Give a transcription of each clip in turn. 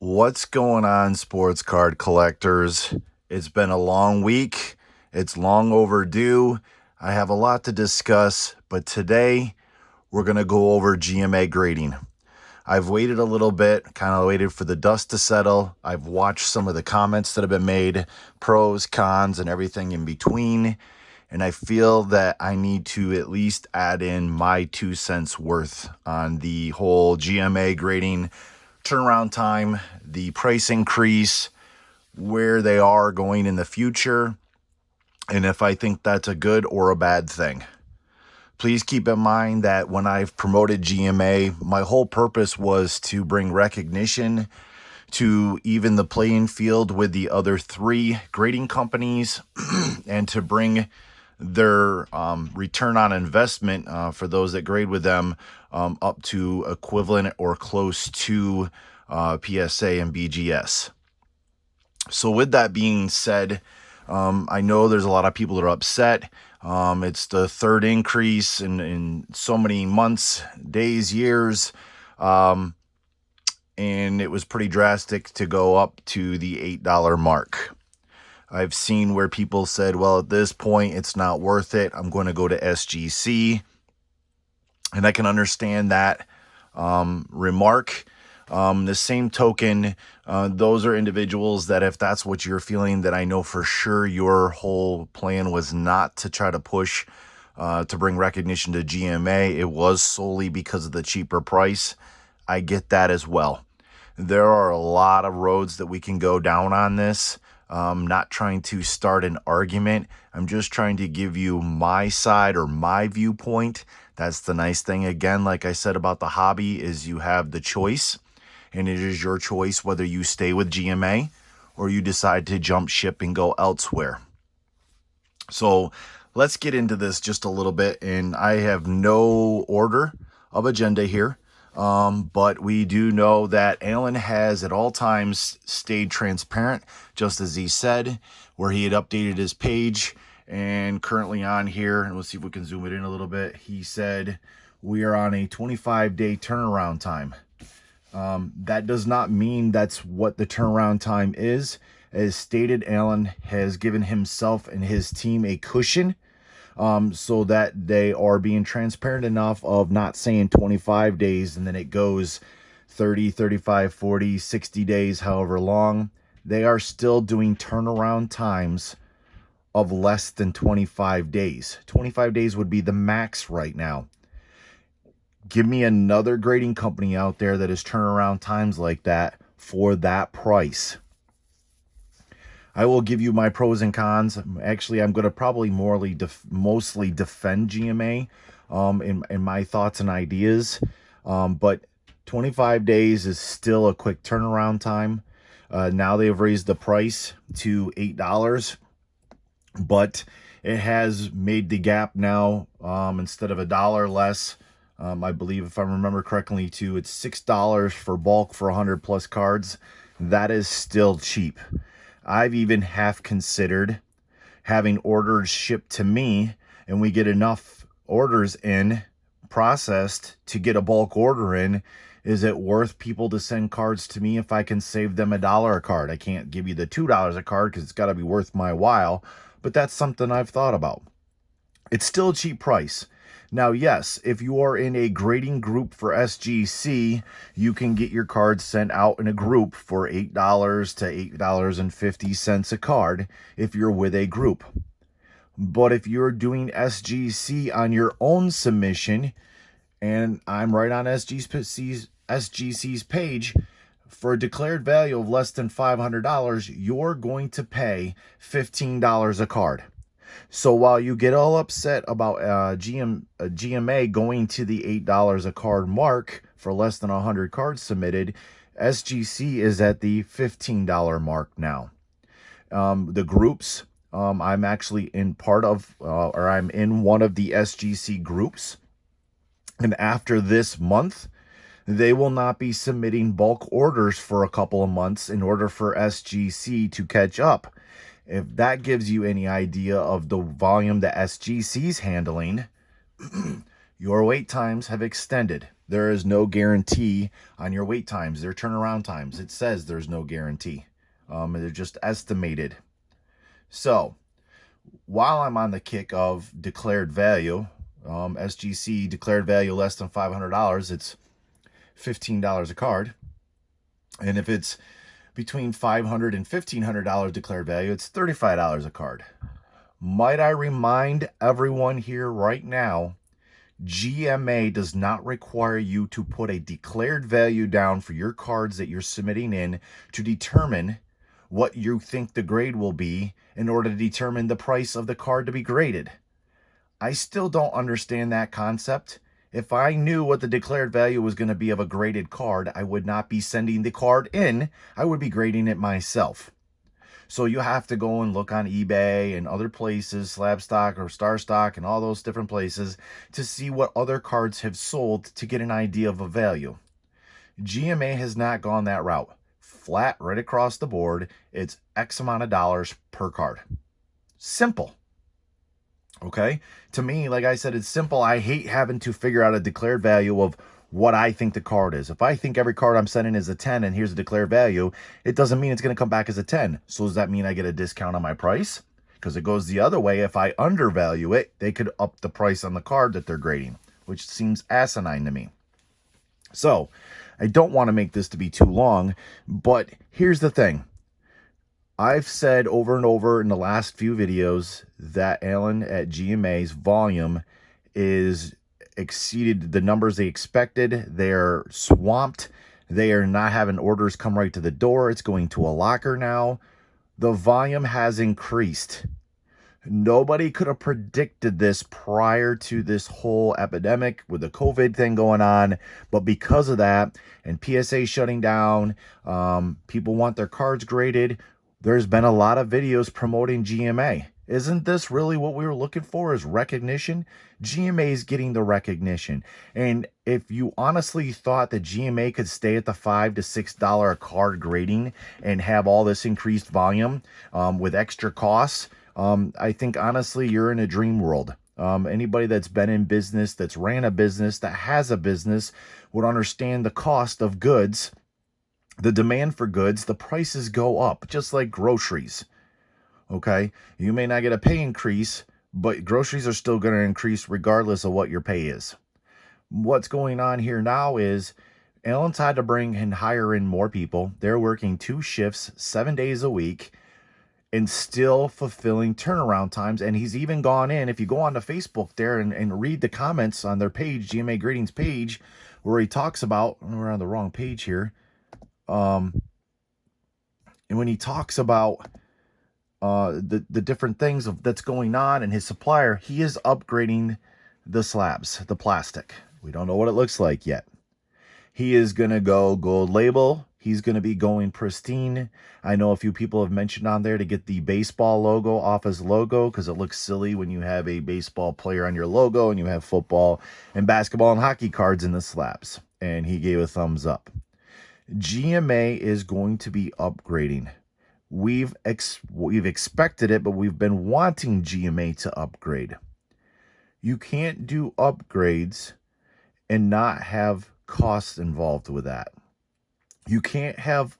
What's going on, sports card collectors? It's been a long week. It's long overdue. I have a lot to discuss, but today we're going to go over GMA grading. I've waited a little bit, kind of waited for the dust to settle. I've watched some of the comments that have been made, pros, cons, and everything in between. And I feel that I need to at least add in my 2 cents worth on the whole GMA grading turnaround time, the price increase, where they are going in the future, and if I think that's a good or a bad thing. Please keep in mind that when I've promoted GMA, my whole purpose was to bring recognition to even the playing field with the other three grading companies and to bring their return on investment for those that grade with them up to equivalent or close to PSA and BGS. So with that being said, I know there's a lot of people that are upset. It's the third increase in so many months, days, years. And it was pretty drastic to go up to the $8 mark. I've seen where people said, well, at this point, it's not worth it. I'm going to go to SGC. And I can understand that remark. The same token, those are individuals that if that's what you're feeling, that I know for sure your whole plan was not to try to push to bring recognition to GMA. It was solely because of the cheaper price. I get that as well. There are a lot of roads that we can go down on this. Not trying to start an argument. I'm just trying to give you my side or my viewpoint. That's the nice thing. Again, like I said about the hobby, is you have the choice, and it is your choice whether you stay with GMA or you decide to jump ship and go elsewhere. So let's get into this just a little bit, and I have no order of agenda here. But we do know that Alan has at all times stayed transparent, just as he said, where he had updated his page. And currently on here, and we'll see if we can zoom it in a little bit, he said we are on a 25-day turnaround time. That does not mean that's what the turnaround time is. As stated, Alan has given himself and his team a cushion, so that they are being transparent enough of not saying 25 days and then it goes 30, 35, 40, 60 days, however long. They are still doing turnaround times of less than 25 days. 25 days would be the max right now. Give me another grading company out there that is turnaround times like that for that price. I will give you my pros and cons. Actually, I'm going to probably mostly defend GMA in my thoughts and ideas. But 25 days is still a quick turnaround time. Now they've raised the price to $8, but it has made the gap now, instead of $1 less. I believe, if I remember correctly, too, it's $6 for bulk for 100 plus cards. That is still cheap. I've even half considered having orders shipped to me, and we get enough orders in processed to get a bulk order in. Is it worth people to send cards to me if I can save them $1 a card? I can't give you the $2 a card because it's got to be worth my while, but that's something I've thought about. It's still a cheap price. Now, yes, if you are in a grading group for SGC, you can get your cards sent out in a group for $8 to $8.50 a card if you're with a group. But if you're doing SGC on your own submission, and I'm right on SGC's page, for a declared value of less than $500, you're going to pay $15 a card. So while you get all upset about GMA going to the $8 a card mark for less than 100 cards submitted, SGC is at the $15 mark now. The groups, I'm actually in I'm in one of the SGC groups. And after this month, they will not be submitting bulk orders for a couple of months in order for SGC to catch up. If that gives you any idea of the volume that SGC's handling, your wait times have extended. There is no guarantee on your wait times, their turnaround times. It says there's no guarantee. They're just estimated. So while I'm on the kick of declared value, SGC declared value less than $500, it's $15 a card. And if it's between $500 and $1,500 declared value, it's $35 a card. Might I remind everyone here right now, GMA does not require you to put a declared value down for your cards that you're submitting in to determine what you think the grade will be in order to determine the price of the card to be graded. I still don't understand that concept. If I knew what the declared value was going to be of a graded card, I would not be sending the card in. I would be grading it myself. So you have to go and look on eBay and other places, Slab Stock or Star Stock and all those different places to see what other cards have sold to get an idea of a value. GMA has not gone that route. Flat right across the board, it's X amount of dollars per card. Simple. Okay? To me, like I said, it's simple. I hate having to figure out a declared value of what I think the card is. If I think every card I'm sending is a 10 and here's a declared value, it doesn't mean it's going to come back as a 10. So does that mean I get a discount on my price? Because it goes the other way. If I undervalue it, they could up the price on the card that they're grading, which seems asinine to me. So I don't want to make this to be too long, but here's the thing. I've said over and over in the last few videos that Alan at GMA's volume is exceeded the numbers they expected. They're swamped. They are not having orders come right to the door. It's going to a locker now. The volume has increased. Nobody could have predicted this prior to this whole epidemic with the COVID thing going on. But because of that and PSA shutting down, people want their cards graded. There's been a lot of videos promoting GMA. Isn't this really what we were looking for, is recognition? GMA is getting the recognition. And if you honestly thought that GMA could stay at the $5 to $6 a card grading and have all this increased volume with extra costs, I think honestly you're in a dream world. Anybody that's been in business, that's ran a business, that has a business would understand the cost of goods, the demand for goods. The prices go up just like groceries. Okay, you may not get a pay increase, but groceries are still going to increase regardless of what your pay is. What's going on here now is Alan's had to bring and hire in more people. They're working 2 shifts, 7 days a week, and still fulfilling turnaround times. And he's even gone in, if you go on to Facebook there and read the comments on their page, GMA Grading's page, where he talks about, we're on the wrong page here, and when he talks about the different things that's going on in his supplier, he is upgrading the slabs, the plastic. We don't know what it looks like yet. He is going to go gold label. He's going to be going Pristine. I know a few people have mentioned on there to get the baseball logo off his logo because it looks silly when you have a baseball player on your logo and you have football and basketball and hockey cards in the slabs. And he gave a thumbs up. GMA is going to be upgrading. We've expected it, but we've been wanting GMA to upgrade. You can't do upgrades and not have costs involved with that. You can't have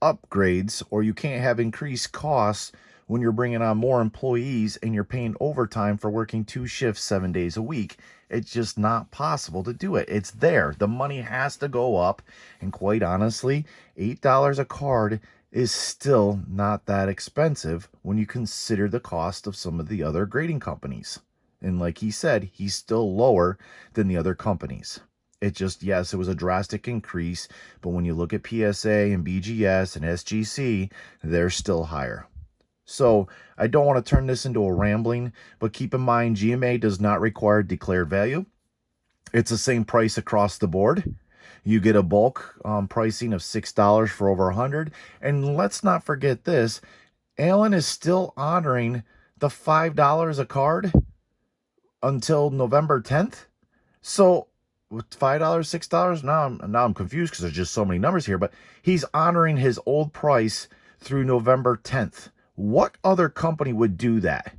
upgrades or you can't have increased costs when you're bringing on more employees and you're paying overtime for working 2 shifts 7 days a week. It's just not possible to do it. It's there. The money has to go up. And quite honestly, $8 a card is still not that expensive when you consider the cost of some of the other grading companies. And like he said, he's still lower than the other companies. It just, yes, it was a drastic increase, but when you look at PSA and BGS and SGC, they're still higher. So I don't want to turn this into a rambling, but keep in mind, GMA does not require declared value. It's the same price across the board. You get a bulk pricing of $6 for over 100. And let's not forget this, Alan is still honoring the $5 a card until November 10th. So with $5, $6, now I'm confused because there's just so many numbers here, but he's honoring his old price through November 10th. What other company would do that?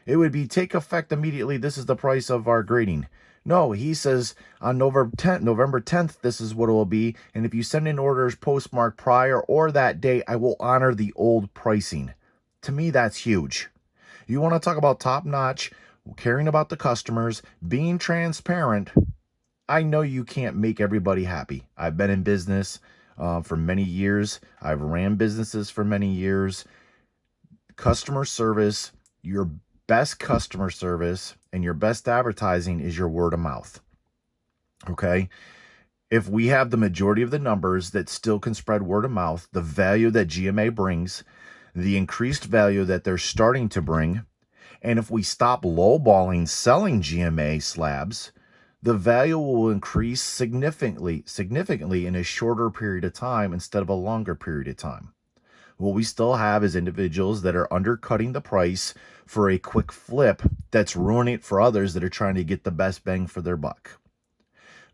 It would be take effect immediately. This is the price of our grading. No, he says on November 10th, this is what it will be. And if you send in orders postmarked prior or that day, I will honor the old pricing. To me, that's huge. You want to talk about top notch, caring about the customers, being transparent. I know you can't make everybody happy. I've been in business for many years. I've ran businesses for many years. Customer service, your best customer service and your best advertising is your word of mouth. Okay? If we have the majority of the numbers that still can spread word of mouth, the value that GMA brings, the increased value that they're starting to bring, and if we stop lowballing selling GMA slabs, the value will increase significantly in a shorter period of time instead of a longer period of time. What we still have is individuals that are undercutting the price for a quick flip that's ruining it for others that are trying to get the best bang for their buck.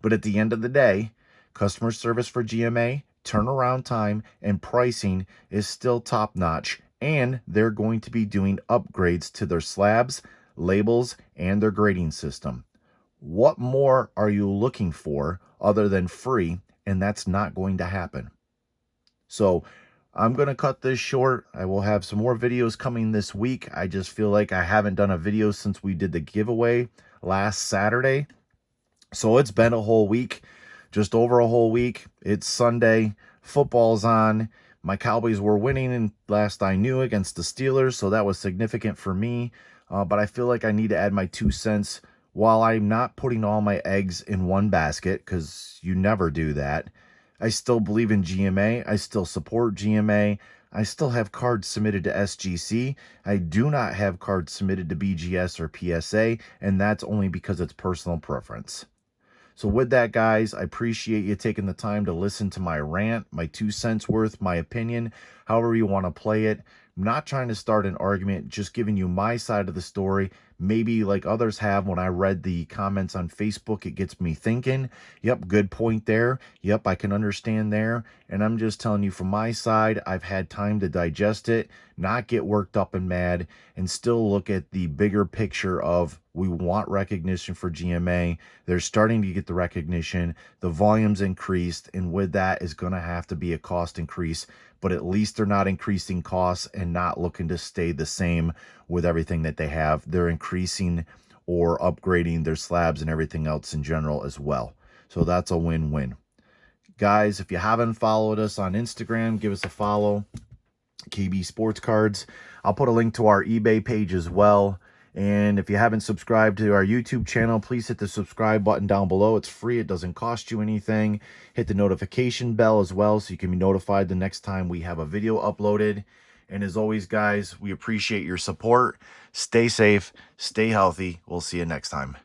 But at the end of the day, customer service for GMA, turnaround time, and pricing is still top notch, and they're going to be doing upgrades to their slabs, labels, and their grading system. What more are you looking for other than free? And that's not going to happen. So I'm going to cut this short. I will have some more videos coming this week. I just feel like I haven't done a video since we did the giveaway last Saturday. So it's been a whole week, just over a whole week. It's Sunday. Football's on. My Cowboys were winning and last I knew against the Steelers, so that was significant for me. But I feel like I need to add my 2 cents. While I'm not putting all my eggs in one basket, because you never do that, I still believe in GMA. I still support GMA. I still have cards submitted to SGC. I do not have cards submitted to BGS or PSA, and that's only because it's personal preference. So with that, guys, I appreciate you taking the time to listen to my rant, my 2 cents worth, my opinion, however you want to play it. I'm not trying to start an argument, just giving you my side of the story. Maybe like others have, when I read the comments on Facebook, it gets me thinking, yep, good point there. Yep, I can understand there. And I'm just telling you from my side, I've had time to digest it, not get worked up and mad, and still look at the bigger picture of we want recognition for GMA. They're starting to get the recognition. The volume's increased, and with that is going to have to be a cost increase. But at least they're not increasing costs and not looking to stay the same with everything that they have. They're increasing or upgrading their slabs and everything else in general as well. So that's a win-win. Guys, if you haven't followed us on Instagram, give us a follow. KB Sports Cards. I'll put a link to our eBay page as well. And if you haven't subscribed to our YouTube channel, please hit the subscribe button down below. It's free. It doesn't cost you anything. Hit the notification bell as well so you can be notified the next time we have a video uploaded. And as always, guys, we appreciate your support. Stay safe. Stay healthy. We'll see you next time.